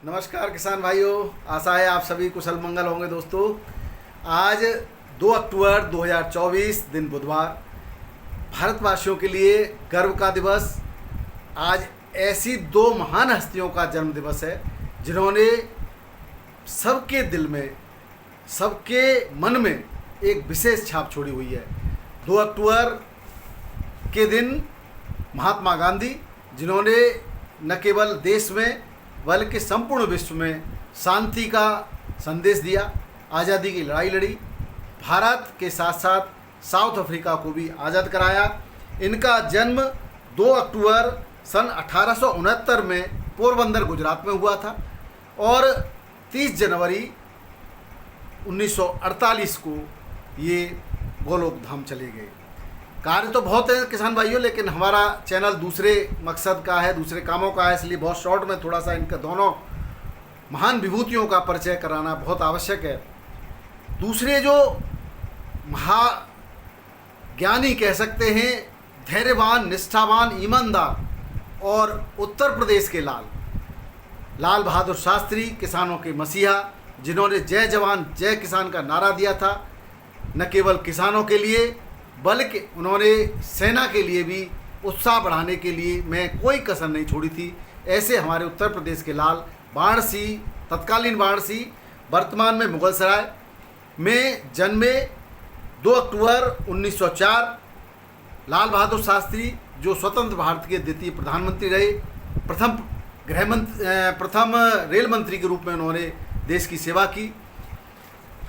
नमस्कार किसान भाइयों, आशा है आप सभी कुशल मंगल होंगे। दोस्तों, आज 2 अक्टूबर 2024 दिन बुधवार, भारतवासियों के लिए गर्व का दिवस। आज ऐसी दो महान हस्तियों का जन्म दिवस है जिन्होंने सबके दिल में, सबके मन में एक विशेष छाप छोड़ी हुई है। 2 अक्टूबर के दिन महात्मा गांधी, जिन्होंने न केवल देश में बल्कि संपूर्ण विश्व में शांति का संदेश दिया, आज़ादी की लड़ाई लड़ी, भारत के साथ साथ साउथ अफ्रीका को भी आज़ाद कराया। इनका जन्म 2 अक्टूबर सन 1869 में पोरबंदर गुजरात में हुआ था और 30 जनवरी 1948 को ये गोलोक धाम चले गए। कार्य तो बहुत है किसान भाइयों, लेकिन हमारा चैनल दूसरे मकसद का है, दूसरे कामों का है, इसलिए बहुत शॉर्ट में थोड़ा सा इनका दोनों महान विभूतियों का परिचय कराना बहुत आवश्यक है। दूसरे जो महाज्ञानी कह सकते हैं, धैर्यवान, निष्ठावान, ईमानदार और उत्तर प्रदेश के लाल बहादुर शास्त्री, किसानों के मसीहा, जिन्होंने जय जवान जय किसान का नारा दिया था। न केवल किसानों के लिए बल्कि उन्होंने सेना के लिए भी उत्साह बढ़ाने के लिए में कोई कसर नहीं छोड़ी थी। ऐसे हमारे उत्तर प्रदेश के लाल वाराणसी, तत्कालीन वाराणसी, वर्तमान में मुगलसराय में जन्मे 2 अक्टूबर 1904 लाल बहादुर शास्त्री, जो स्वतंत्र भारत के द्वितीय प्रधानमंत्री रहे, प्रथम रेल मंत्री के रूप में उन्होंने देश की सेवा की।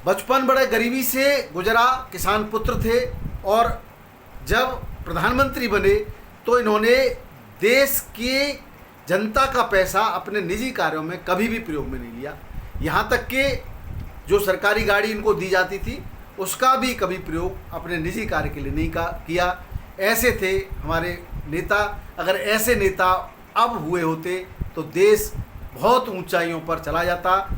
बचपन बड़े गरीबी से गुजरा, किसान पुत्र थे और जब प्रधानमंत्री बने तो इन्होंने देश की जनता का पैसा अपने निजी कार्यों में कभी भी प्रयोग में नहीं लिया। यहाँ तक कि जो सरकारी गाड़ी इनको दी जाती थी उसका भी कभी प्रयोग अपने निजी कार्य के लिए नहीं किया। ऐसे थे हमारे नेता। अगर ऐसे नेता अब हुए होते तो देश बहुत ऊंचाइयों पर चला जाता।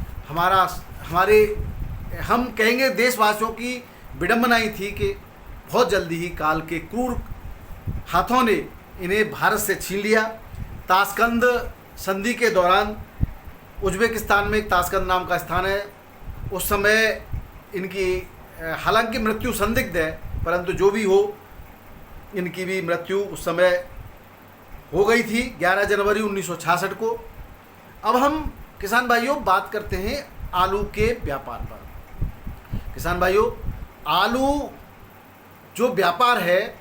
हम कहेंगे देशवासियों की विडंबना ही थी कि बहुत जल्दी ही काल के क्रूर हाथों ने इन्हें भारत से छीन लिया। ताशकंद संधि के दौरान उज्बेकिस्तान में एक ताशकंद नाम का स्थान है, उस समय इनकी हालांकि मृत्यु संदिग्ध है, परंतु जो भी हो इनकी भी मृत्यु उस समय हो गई थी 11 जनवरी 1966 को। अब हम किसान भाइयों बात करते हैं आलू के व्यापार पर। किसान भाइयों, आलू जो व्यापार है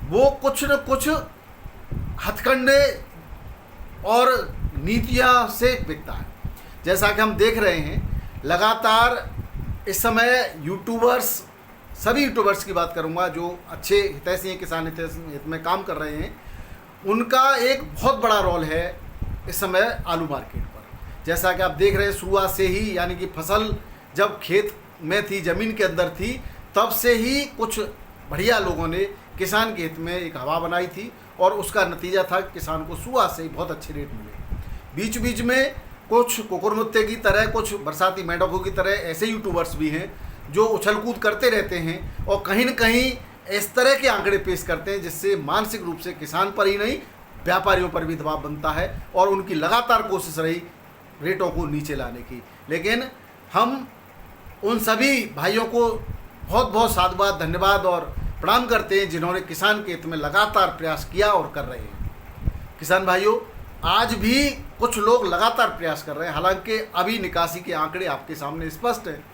वो कुछ न कुछ हथकंडे और नीतियां से बिकता है। जैसा कि हम देख रहे हैं लगातार इस समय यूट्यूबर्स, सभी यूट्यूबर्स की बात करूंगा जो अच्छे हितैषी हैं, किसान हित में काम कर रहे हैं, उनका एक बहुत बड़ा रोल है इस समय आलू मार्केट पर। जैसा कि आप देख रहे हैं शुरुआत से ही, यानी कि फसल जब खेत में थी, ज़मीन के अंदर थी, तब से ही कुछ बढ़िया लोगों ने किसान के हित में एक हवा बनाई थी और उसका नतीजा था किसान को शुरुआत से ही बहुत अच्छे रेट मिले। बीच बीच में कुछ कुकुरमुत्ते की तरह, कुछ बरसाती मेंढकों की तरह ऐसे यूट्यूबर्स भी हैं जो उछल कूद करते रहते हैं और कहीं न कहीं इस तरह के आंकड़े पेश करते हैं जिससे मानसिक रूप से किसान पर ही नहीं व्यापारियों पर भी दबाव बनता है और उनकी लगातार कोशिश रही रेटों को नीचे लाने की। लेकिन हम उन सभी भाइयों को बहुत बहुत साधुवाद, धन्यवाद और प्रणाम करते हैं जिन्होंने किसान के हित में लगातार प्रयास किया और कर रहे हैं। किसान भाइयों, आज भी कुछ लोग लगातार प्रयास कर रहे हैं, हालांकि अभी निकासी के आंकड़े आपके सामने स्पष्ट हैं।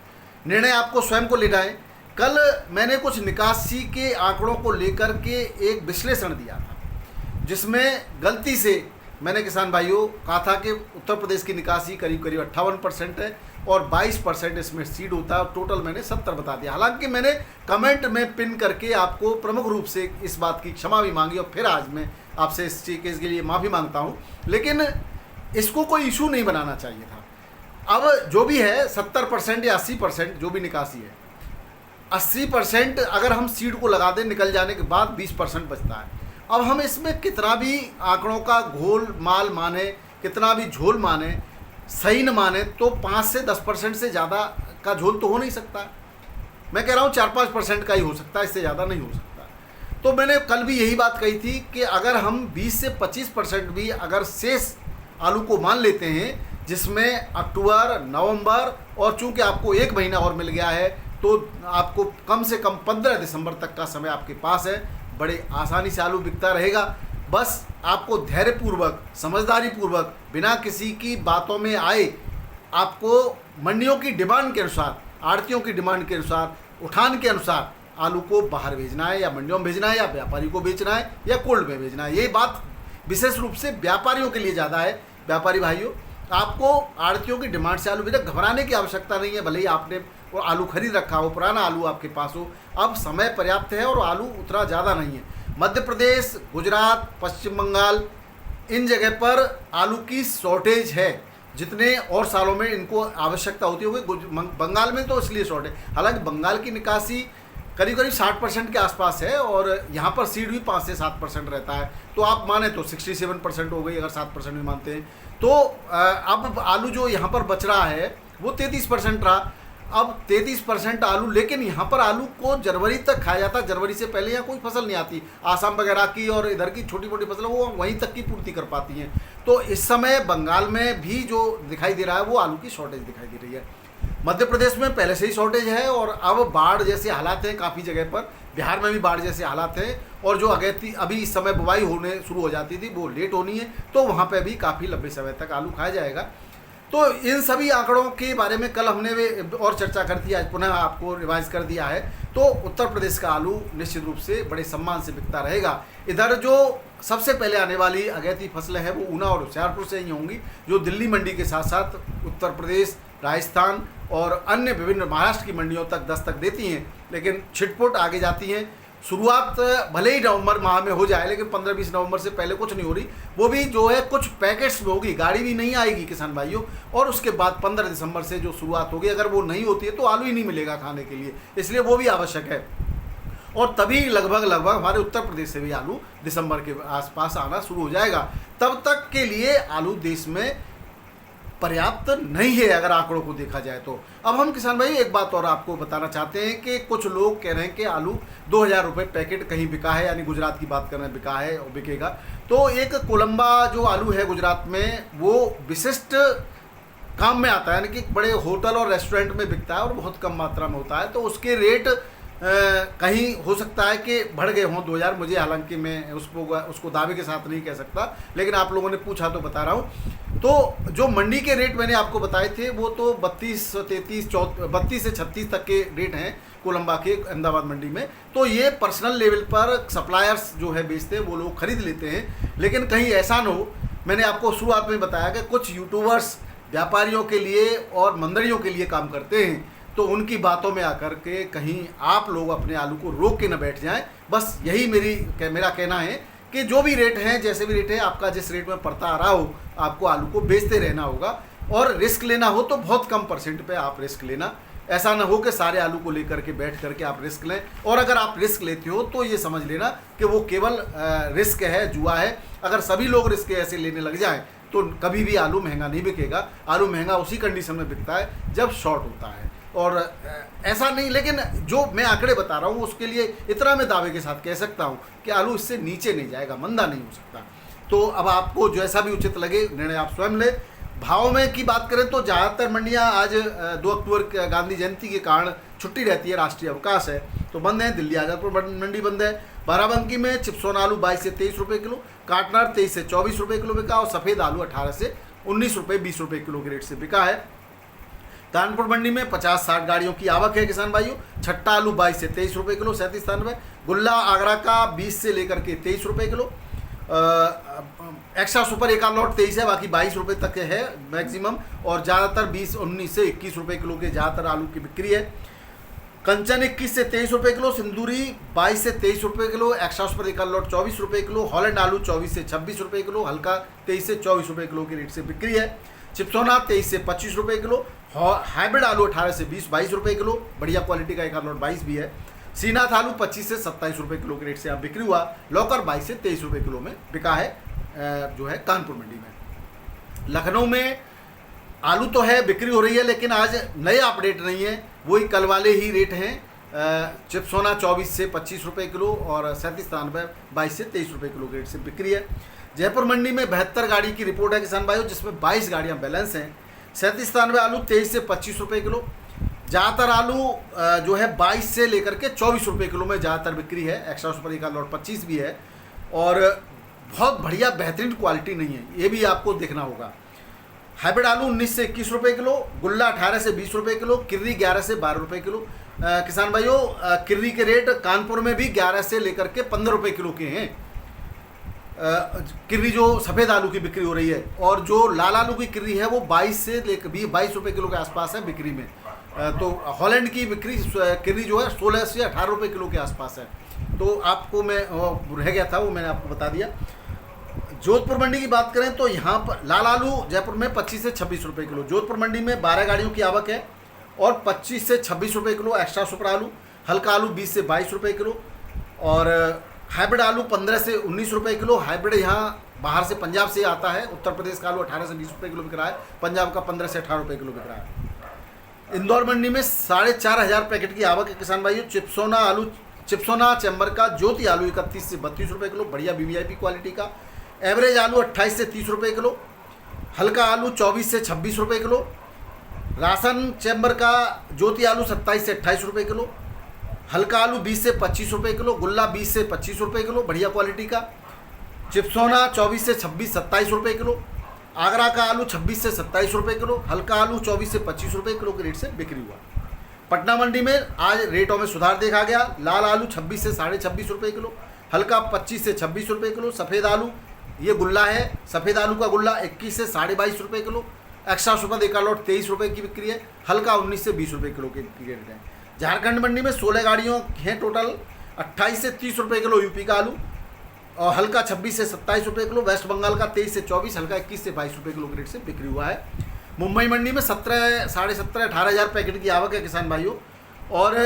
निर्णय आपको स्वयं को लेना है। कल मैंने कुछ निकासी के आंकड़ों को लेकर के एक विश्लेषण दिया था जिसमें गलती से मैंने किसान भाइयों कहा था कि उत्तर प्रदेश की निकासी करीब करीब 58% है और 22% इसमें सीड होता है और टोटल मैंने 70 बता दिया। हालांकि मैंने कमेंट में पिन करके आपको प्रमुख रूप से इस बात की क्षमा भी मांगी और फिर आज मैं आपसे इस चीज़ के लिए माफ़ी मांगता हूं, लेकिन इसको कोई इशू नहीं बनाना चाहिए था। अब जो भी है 70% या 80% जो भी निकासी है, 80% अगर हम सीड को लगा दें, निकल जाने के बाद 20% बचता है। अब हम इसमें कितना भी आंकड़ों का घोल माल माने, कितना भी झोल माने, सही न माने तो 5 से 10% से ज़्यादा का झोल तो हो नहीं सकता। मैं कह रहा हूँ 4-5% का ही हो सकता है, इससे ज़्यादा नहीं हो सकता। तो मैंने कल भी यही बात कही थी कि अगर हम 20 से 25% भी अगर शेष आलू को मान लेते हैं, जिसमें अक्टूबर, नवंबर और चूंकि आपको 1 महीना और मिल गया है तो आपको कम से कम 15 दिसंबर तक का समय आपके पास है। बड़े आसानी से आलू बिकता रहेगा। बस आपको धैर्यपूर्वक, समझदारीपूर्वक, बिना किसी की बातों में आए आपको मंडियों की डिमांड के अनुसार, आड़तियों की डिमांड के अनुसार, उठान के अनुसार आलू को बाहर भेजना है, या मंडियों में भेजना है, या व्यापारी को बेचना है, या कोल्ड में भेजना है। ये बात विशेष रूप से व्यापारियों के लिए ज़्यादा है। व्यापारी भाइयों, आपको आड़तियों की डिमांड से आलू भेजना, घबराने की आवश्यकता नहीं है। भले ही आपने वो आलू खरीद रखा हो, पुराना आलू आपके पास हो, अब समय पर्याप्त है और आलू उतना ज़्यादा नहीं है। मध्य प्रदेश, गुजरात, पश्चिम बंगाल, इन जगह पर आलू की शॉर्टेज है। जितने और सालों में इनको आवश्यकता होती होगी, बंगाल में तो इसलिए शॉर्ट है। हालांकि बंगाल की निकासी करीब करीब 60% के आसपास है और यहाँ पर सीड भी 5 से 7% रहता है। तो आप माने तो 67% हो गई, अगर 7% भी मानते हैं तो अब आलू जो यहाँ पर बच रहा है वो 33% रहा। अब 33% आलू, लेकिन यहाँ पर आलू को जनवरी तक खाया जाता है। जनवरी से पहले यहाँ कोई फसल नहीं आती। आसाम वगैरह की और इधर की छोटी मोटी फसलें वो वहीं तक की पूर्ति कर पाती हैं। तो इस समय बंगाल में भी जो दिखाई दे रहा है वो आलू की शॉर्टेज दिखाई दे रही है। मध्य प्रदेश में पहले से ही शॉर्टेज है और अब बाढ़ जैसे हालात हैं काफ़ी जगह पर। बिहार में भी बाढ़ जैसे हालात हैं और जो अभी इस समय बुवाई होने शुरू हो जाती थी वो लेट होनी है, तो वहाँ पे भी काफ़ी लंबे समय तक आलू खाया जाएगा। तो इन सभी आंकड़ों के बारे में कल हमने और चर्चा कर दी, आज पुनः आपको रिवाइज कर दिया है। तो उत्तर प्रदेश का आलू निश्चित रूप से बड़े सम्मान से बिकता रहेगा। इधर जो सबसे पहले आने वाली अगैती फसलें हैं वो ऊना और होशियारपुर से ही होंगी, जो दिल्ली मंडी के साथ साथ उत्तर प्रदेश, राजस्थान और अन्य विभिन्न महाराष्ट्र की मंडियों तक दस्तक देती हैं, लेकिन छिटपुट आगे जाती हैं। शुरुआत भले ही नवंबर माह में हो जाए, लेकिन 15-20 नवंबर से पहले कुछ नहीं हो रही। वो भी जो है कुछ पैकेट्स में होगी, गाड़ी भी नहीं आएगी किसान भाइयों। और उसके बाद 15 दिसंबर से जो शुरुआत होगी, अगर वो नहीं होती है तो आलू ही नहीं मिलेगा खाने के लिए, इसलिए वो भी आवश्यक है। और तभी लगभग हमारे उत्तर प्रदेश से भी आलू दिसंबर के आसपास आना शुरू हो जाएगा। तब तक के लिए आलू देश में पर्याप्त नहीं है अगर आंकड़ों को देखा जाए तो। अब हम किसान भाई एक बात और आपको बताना चाहते हैं कि कुछ लोग कह रहे हैं कि आलू 2000 रुपये पैकेट कहीं बिका है, यानी गुजरात की बात कर रहे हैं, बिका है और बिकेगा। तो एक कोलंबा जो आलू है गुजरात में, वो विशिष्ट काम में आता है, यानी कि बड़े होटल और रेस्टोरेंट में बिकता है और बहुत कम मात्रा में होता है। तो उसके रेट कहीं हो सकता है कि बढ़ गए हों 2000, मुझे हालांकि मैं उसको दावे के साथ नहीं कह सकता, लेकिन आप लोगों ने पूछा तो बता रहा हूँ। तो जो मंडी के रेट मैंने आपको बताए थे वो तो 32 से 36 तक के रेट हैं कोलंबा के अहमदाबाद मंडी में। तो ये पर्सनल लेवल पर सप्लायर्स जो है बेचते हैं वो लोग खरीद लेते हैं, लेकिन कहीं ऐसा न हो, मैंने आपको शुरुआत में बताया कि कुछ यूट्यूबर्स व्यापारियों के लिए और मंडलियों के लिए काम करते हैं, तो उनकी बातों में आकर के कहीं आप लोग अपने आलू को रोक के न बैठ जाएं। बस यही मेरा कहना है कि जो भी रेट हैं, जैसे भी रेट है, आपका जिस रेट में पड़ता आ रहा हो, आपको आलू को बेचते रहना होगा। और रिस्क लेना हो तो बहुत कम परसेंट पे आप रिस्क लेना, ऐसा ना हो कि सारे आलू को लेकर के बैठ करके आप रिस्क लें। और अगर आप रिस्क लेते हो तो ये समझ लेना कि वो केवल रिस्क है, जुआ है। अगर सभी लोग रिस्क ऐसे लेने लग जाएं तो कभी भी आलू महंगा नहीं बिकेगा। आलू महंगा उसी कंडीशन में बिकता है जब शॉर्ट होता है, और ऐसा नहीं। लेकिन जो मैं आंकड़े बता रहा हूँ उसके लिए इतना मैं दावे के साथ कह सकता हूँ कि आलू इससे नीचे नहीं जाएगा, मंदा नहीं हो सकता। तो अब आपको जैसा भी उचित लगे निर्णय आप स्वयं ले। भाव में की बात करें तो ज़्यादातर मंडियाँ आज 2 अक्टूबर गांधी जयंती के कारण छुट्टी रहती है, राष्ट्रीय अवकाश है, तो बंद है। दिल्ली आज़ादपुर मंडी बंद है। बाराबंकी में चिप्सोना आलू 22 से 23 रुपये किलो, काटनार 23 से 24 रुपये किलो बिका, और सफ़ेद आलू 18 से 19 रुपये 20 रुपये किलो के रेट से बिका है। कानपुर मंडी में 50-60 गाड़ियों की आवक है किसान भाइयों। छट्टा आलू 22 से 23 रुपये किलो, 37-93। गुल्ला आगरा का 20 से लेकर के 23 रुपये किलो। एक्स्ट्रा सुपर एक लॉट 23 है, बाकी 22 रुपये तक है मैक्सिमम, और ज़्यादातर 19 से 21 रुपये किलो के ज़्यादातर आलू की बिक्री है। कंचन 21 से 23 रुपये किलो, सिंदूरी 22 से 23 रुपये किलो, एक्स्ट्रा सुपर एक लॉट 24 रुपये किलो, हॉलैंड आलू 24 से 26 रुपये किलो, हल्का 23 से 24 रुपये किलो के रेट से बिक्री है। चिप्सोना 23 से 25 रुपये किलो, हाइब्रिड आलू 18 से 20-22 रुपये किलो, बढ़िया क्वालिटी का एक लॉट 22 भी है। सीनाथ आलू 25 से 27 रुपये किलो के रेट से यहाँ बिक्री हुआ। लौकर 22 से 23 रुपये किलो में बिका है जो है कानपुर मंडी में। लखनऊ में आलू तो है, बिक्री हो रही है, लेकिन आज नए अपडेट नहीं है, वही कल वाले ही रेट हैं। चिप्सोना 24 से 25 रुपये किलो और 37-93 22 से 23 रुपये किलो के रेट से बिक्री है। जयपुर मंडी में 72 गाड़ी की रिपोर्ट है किसान भाइयों, जिसमें 22 गाड़ियाँ बैलेंस हैं। 37 आलू 23 से 25 रुपये किलो। ज़्यादातर आलू जो है 22 से लेकर के 24 रुपये किलो में ज़्यादातर बिक्री है। एक्स्ट्रा सुपर का लॉट 25 भी है और बहुत बढ़िया बेहतरीन क्वालिटी नहीं है, ये भी आपको देखना होगा। हाइब्रिड आलू 19 से 21 रुपये किलो, गुल्ला 18 से 20 रुपये किलो, किर्री 11 से 12 रुपये किलो। किसान भाइयों किर्री के रेट कानपुर में भी 11 से लेकर के 15 रुपये किलो के हैं। किर्री जो सफ़ेद आलू की बिक्री हो रही है, और जो लाल आलू की किर्री है वो 22 से लेकर 22 रुपये किलो के आसपास है बिक्री में। तो हॉलैंड की बिक्री किर्री जो है 16 से 18 रुपये किलो के आसपास है। तो आपको मैं रह गया था वो मैंने आपको बता दिया। जोधपुर मंडी की बात करें तो यहाँ पर लाल आलू जयपुर में 25 से 26 रुपये किलो। जोधपुर मंडी में 12 गाड़ियों की आवक है और 25 से 26 रुपये किलो एक्स्ट्रा सुपर आलू। हल्का आलू 20 से 22 रुपये किलो और हाइब्रिड आलू 15 से 19 रुपये किलो। हाइब्रिड यहाँ बाहर से पंजाब से आता है। उत्तर प्रदेश का आलू 18 से 20 रुपये किलो बिक रहा है, पंजाब का 15 से 18 रुपये किलो बिक रहा है। इंदौर मंडी में 4,500 पैकेट की आवक है किसान भाइयों। चिप्सोना चैम्बर का ज्योति आलू 31 से 32 रुपये किलो, बढ़िया VVIP क्वालिटी का। एवरेज आलू 28 से 30 रुपये किलो। हल्का आलू 24 से 26 रुपये किलो। राशन चैम्बर का ज्योति आलू 27 से 28 रुपये किलो। हल्का आलू 20 से 25 रुपये किलो। गुल्ला 20 से 25 रुपये किलो, बढ़िया क्वालिटी का। चिप्सोना 24 से 26 27 रुपये किलो। आगरा का आलू 26 से 27 रुपये किलो। हल्का आलू 24 से 25 रुपये किलो के रेट से बिक्री हुआ। पटना मंडी में आज रेटों में सुधार देखा गया। लाल आलू 26 से 26.5 रुपये किलो। हल्का 25 से 26 रुपये किलो। सफ़ेद आलू ये गुल्ला है, सफ़ेद आलू का गुल्ला 21 से 22.5 रुपये किलो। एक्स्ट्रा सुपर एक लॉट 23 रुपये की बिक्री है। हल्का 19 से 20 रुपये किलो के रेट है। झारखंड मंडी में 16 गाड़ियों हैं टोटल। 28 से 30 रुपये किलो यूपी का आलू और हल्का 26 से 27 रुपये किलो। वेस्ट बंगाल का 23 से 24, हल्का 21 से 22 रुपये किलो के रेट से बिक्री हुआ है। मुंबई मंडी में 17, 17.5, 18,000 पैकेट की आवक है किसान भाइयों। और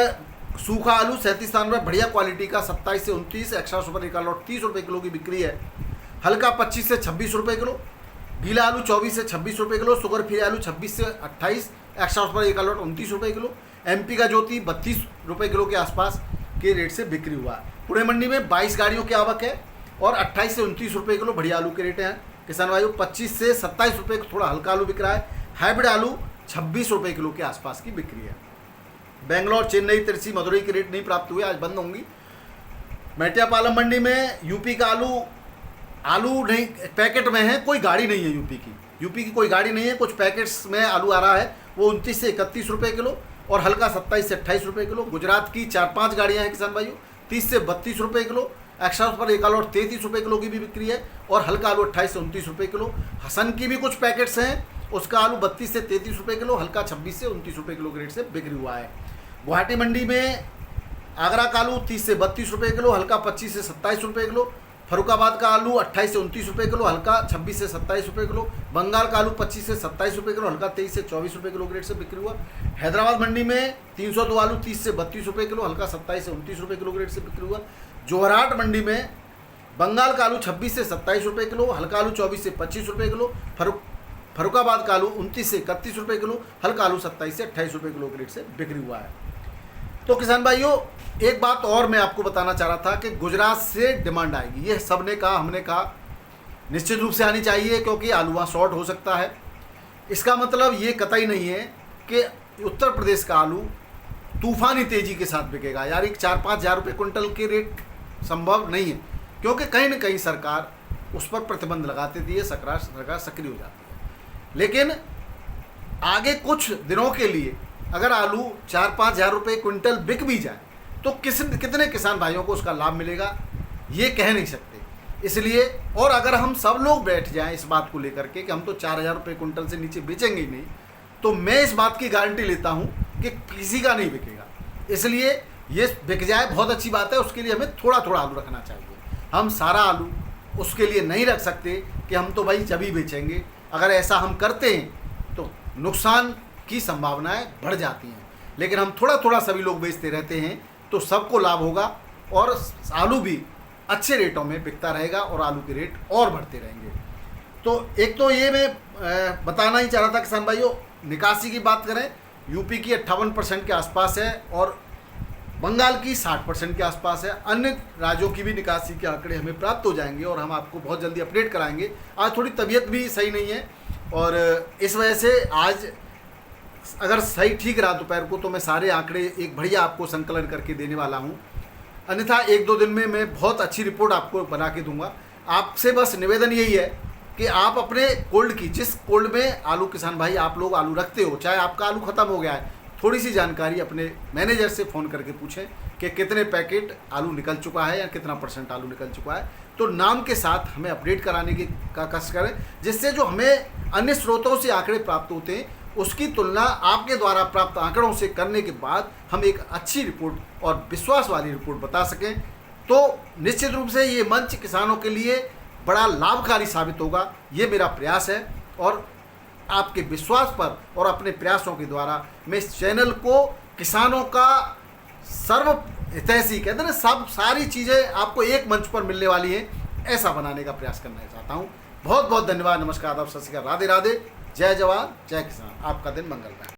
सूखा आलू 37 रुपये बढ़िया क्वालिटी का 27 से 29, एक्स्ट्रा सुपर एक लॉट 30 रुपये किलो की बिक्री है। हल्का 25 से 26 रुपये किलो। गीला आलू 24 से 26 रुपये किलो। शुगर फ्री आलू 26 से 28, एक्स्ट्रा सुपर एक लॉट 29 रुपये किलो। MP का ज्योति 32 रुपये किलो के आसपास के रेट से बिक्री हुआ। पुणे मंडी में 22 गाड़ियों की आवक है और 28 से 29 रुपये किलो बढ़िया आलू के रेट हैं किसान भाइयों। 25 से 27 रुपये थोड़ा हल्का आलू बिक रहा है। हाइब्रिड आलू 26 रुपये किलो के आसपास की बिक्री है। बेंगलोर, चेन्नई, तिरसी, मदुरई के रेट नहीं प्राप्त हुए, आज बंद होंगी। मेटियापालम मंडी में यूपी का आलू नहीं पैकेट में है, कोई गाड़ी नहीं है यूपी की कोई गाड़ी नहीं है। कुछ पैकेट्स में आलू आ रहा है, वो 29 से 31 रुपये किलो और हल्का 27 से 28 रुपये किलो। गुजरात की 4-5 गाड़ियाँ हैं किसान भाइयों, 30 से 32 रुपये किलो। एक्स्ट्रा पर एक आलू 33 रुपये किलो की भी बिक्री है और हल्का आलू 28 से 29 रुपये किलो। हसन की भी कुछ पैकेट्स हैं, उसका आलू 32 से 33 रुपये किलो, हल्का 26 से 29 रुपये किलो के रेट से बिक्री हुआ है। गुवाहाटी मंडी में आगरा का आलू 30 से 32 रुपये किलो, हल्का 25 से 27 रुपये किलो। फरुखाबाद का आलू 28 से 29 रुपये किलो, हल्का 26 से 27 रुपये किलो। बंगाल का आलू 25 से 27 रुपये किलो, हल्का 23 से 24 रुपये किलो के रेट से बिक्री हुआ। हैदराबाद मंडी में 302 आलू 30 से 32 रुपये किलो, हल्का 27 से 29 रुपये किलो के रेट से बिक्री हुआ। जोरहाट मंडी में बंगाल का आलू 26 से 27 रुपये किलो, हल्का आलू 24 से 25 रुपये किलो। फरुखाबाद का आलू 29 से 31 रुपये किलो, हल्का आलू 27 से 28 रुपये किलो के रेट से बिक्री हुआ है। तो किसान भाइयों एक बात और मैं आपको बताना चाह रहा था कि गुजरात से डिमांड आएगी, ये सबने कहा, हमने कहा निश्चित रूप से आनी चाहिए क्योंकि आलू वहाँ शॉर्ट हो सकता है। इसका मतलब ये कतई नहीं है कि उत्तर प्रदेश का आलू तूफानी तेज़ी के साथ बिकेगा, यार 4-5 हज़ार रुपये कुंटल के रेट संभव नहीं है, क्योंकि कहीं ना कहीं सरकार उस पर प्रतिबंध लगा देती है, सरकार सक्रिय हो जाती है। लेकिन आगे कुछ दिनों के लिए अगर आलू 4-5 हज़ार रुपये क्विंटल बिक भी जाए तो कितने किसान भाइयों को उसका लाभ मिलेगा ये कह नहीं सकते। इसलिए और अगर हम सब लोग बैठ जाएं इस बात को लेकर के कि हम तो 4,000 रुपये क्विंटल से नीचे बेचेंगे ही नहीं, तो मैं इस बात की गारंटी लेता हूं कि किसी का नहीं बिकेगा। इसलिए ये बिक जाए बहुत अच्छी बात है, उसके लिए हमें थोड़ा थोड़ा आलू रखना चाहिए। हम सारा आलू उसके लिए नहीं रख सकते कि हम तो भाई जब ही बेचेंगे। अगर ऐसा हम करते हैं तो नुकसान की संभावनाएं बढ़ जाती हैं, लेकिन हम थोड़ा थोड़ा सभी लोग बेचते रहते हैं तो सबको लाभ होगा और आलू भी अच्छे रेटों में बिकता रहेगा और आलू के रेट और बढ़ते रहेंगे। तो एक तो ये मैं बताना ही चाह रहा था किसान भाइयों। निकासी की बात करें यूपी की 58% के आसपास है और बंगाल की 60% के आसपास है। अन्य राज्यों की भी निकासी के आंकड़े हमें प्राप्त हो जाएंगे और हम आपको बहुत जल्दी अपडेट कराएंगे। आज थोड़ी तबीयत भी सही नहीं है और इस वजह से आज अगर सही ठीक रहा दोपहर को तो मैं सारे आंकड़े एक बढ़िया आपको संकलन करके देने वाला हूँ। अन्यथा 1-2 दिन में मैं बहुत अच्छी रिपोर्ट आपको बना के दूंगा। आपसे बस निवेदन यही है कि आप अपने कोल्ड की, जिस कोल्ड में आलू किसान भाई आप लोग आलू रखते हो, चाहे आपका आलू ख़त्म हो गया है, थोड़ी सी जानकारी अपने मैनेजर से फ़ोन करके पूछें कि कितने पैकेट आलू निकल चुका है या कितना % आलू निकल चुका है। तो नाम के साथ हमें अपडेट कराने की का कष्ट करें, जिससे जो हमें अन्य स्रोतों से आंकड़े प्राप्त होते हैं उसकी तुलना आपके द्वारा प्राप्त आंकड़ों से करने के बाद हम एक अच्छी रिपोर्ट और विश्वास वाली रिपोर्ट बता सकें। तो निश्चित रूप से ये मंच किसानों के लिए बड़ा लाभकारी साबित होगा, ये मेरा प्रयास है। और आपके विश्वास पर और अपने प्रयासों के द्वारा मैं इस चैनल को किसानों का सर्वहितैषी, कहते हैं ना, सब सारी चीज़ें आपको एक मंच पर मिलने वाली हैं, ऐसा बनाने का प्रयास करना चाहता हूँ। बहुत बहुत धन्यवाद, नमस्कार, आप सत श्री अकाल, राधे राधे, जय जवान जय किसान, आपका दिन मंगलमय।